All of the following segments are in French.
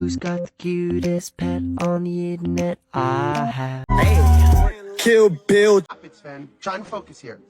Who's got the cutest pet on the internet? I have. Kill Bill. It's fan. Try and focus here.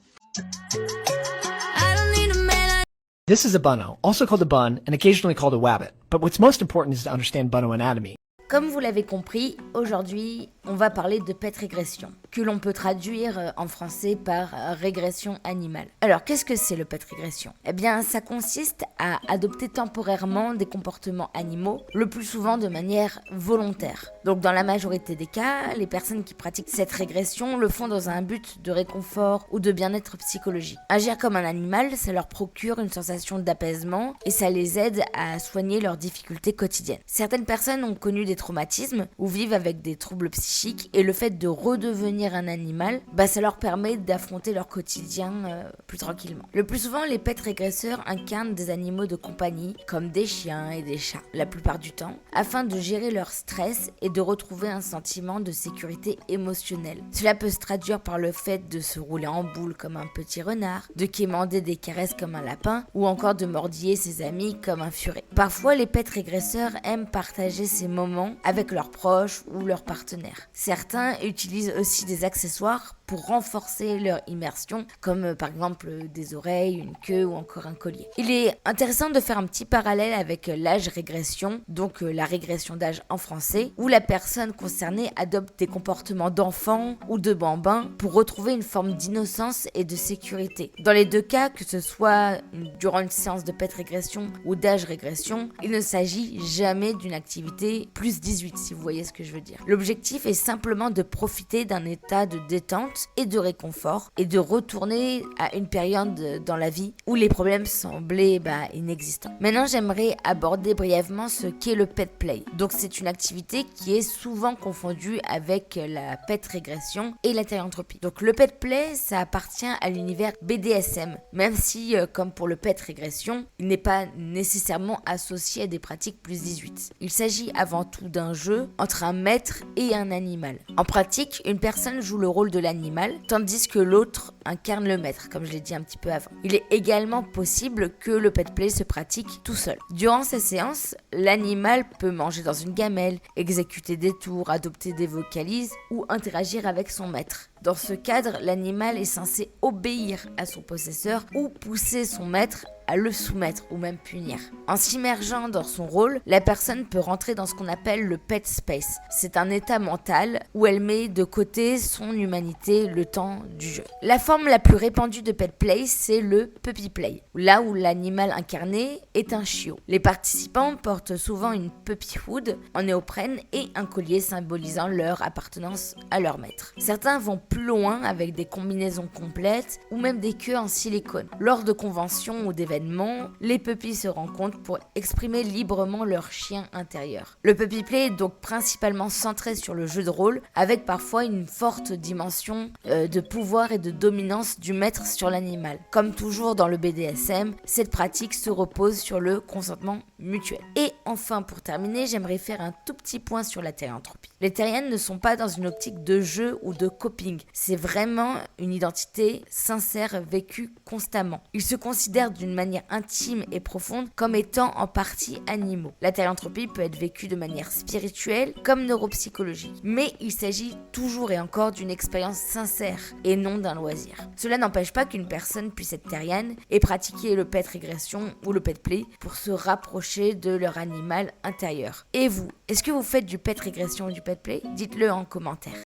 This is a bunno, also called a bun and occasionally called a wabbit, but what's most important is to understand bunno anatomy. Comme vous l'avez compris, aujourd'hui, on va parler de pet régression, que l'on peut traduire en français par régression animale. Alors, qu'est-ce que c'est le pet régression ? Eh bien, ça consiste à adopter temporairement des comportements animaux, le plus souvent de manière volontaire. Donc, dans la majorité des cas, les personnes qui pratiquent cette régression le font dans un but de réconfort ou de bien-être psychologique. Agir comme un animal, ça leur procure une sensation d'apaisement et ça les aide à soigner leurs difficultés quotidiennes. Certaines personnes ont connu des traumatismes ou vivent avec des troubles psychiques et le fait de redevenir un animal, ça leur permet d'affronter leur quotidien plus tranquillement. Le plus souvent, les pets régresseurs incarnent des animaux de compagnie comme des chiens et des chats, la plupart du temps, afin de gérer leur stress et de retrouver un sentiment de sécurité émotionnelle. Cela peut se traduire par le fait de se rouler en boule comme un petit renard, de quémander des caresses comme un lapin ou encore de mordiller ses amis comme un furet. Parfois, les pets régresseurs aiment partager ces moments avec leurs proches ou leurs partenaires. Certains utilisent aussi des accessoires pour renforcer leur immersion, comme par exemple des oreilles, une queue ou encore un collier. Il est intéressant de faire un petit parallèle avec l'âge régression, donc la régression d'âge en français, où la personne concernée adopte des comportements d'enfant ou de bambin pour retrouver une forme d'innocence et de sécurité. Dans les deux cas, que ce soit durant une séance de pet régression ou d'âge régression, il ne s'agit jamais d'une activité plus 18, si vous voyez ce que je veux dire. L'objectif est simplement de profiter d'un état de détente et de réconfort et de retourner à une période dans la vie où les problèmes semblaient inexistants. Maintenant, j'aimerais aborder brièvement ce qu'est le pet play. Donc, c'est une activité qui est souvent confondue avec la pet régression et la thérianthropie. Donc, le pet play, ça appartient à l'univers BDSM, même si, comme pour le pet régression, il n'est pas nécessairement associé à des pratiques plus 18. Il s'agit avant tout d'un jeu entre un maître et un animal. En pratique, une personne joue le rôle de l'animal, tandis que l'autre incarne le maître, comme je l'ai dit un petit peu avant. Il est également possible que le pet play se pratique tout seul. Durant ces séances, l'animal peut manger dans une gamelle, exécuter des tours, adopter des vocalises ou interagir avec son maître. Dans ce cadre, l'animal est censé obéir à son possesseur ou pousser son maître à le soumettre ou même punir. En s'immergeant dans son rôle, la personne peut rentrer dans ce qu'on appelle le pet space. C'est un état mental où elle met de côté son humanité le temps du jeu. La forme la plus répandue de pet play, c'est le puppy play, là où l'animal incarné est un chiot. Les participants portent souvent une puppy hood en néoprène et un collier symbolisant leur appartenance à leur maître. Certains vont plus loin avec des combinaisons complètes ou même des queues en silicone. Lors de conventions ou d'événements, les puppies se rencontrent pour exprimer librement leur chien intérieur. Le puppy play est donc principalement centré sur le jeu de rôle, avec parfois une forte dimension de pouvoir et de dominance du maître sur l'animal. Comme toujours dans le BDSM, cette pratique se repose sur le consentement mutuel. Et enfin, pour terminer, j'aimerais faire un tout petit point sur la thérianthropie. Les terriennes ne sont pas dans une optique de jeu ou de coping. C'est vraiment une identité sincère vécue constamment. Ils se considèrent d'une manière intime et profonde comme étant en partie animaux. La thérianthropie peut être vécue de manière spirituelle comme neuropsychologique. Mais il s'agit toujours et encore d'une expérience sincère et non d'un loisir. Cela n'empêche pas qu'une personne puisse être terrienne et pratiquer le pet régression ou le pet play pour se rapprocher de leur animal intérieur. Et vous, est-ce que vous faites du pet régression ou du pet play ? Dites-le en commentaire.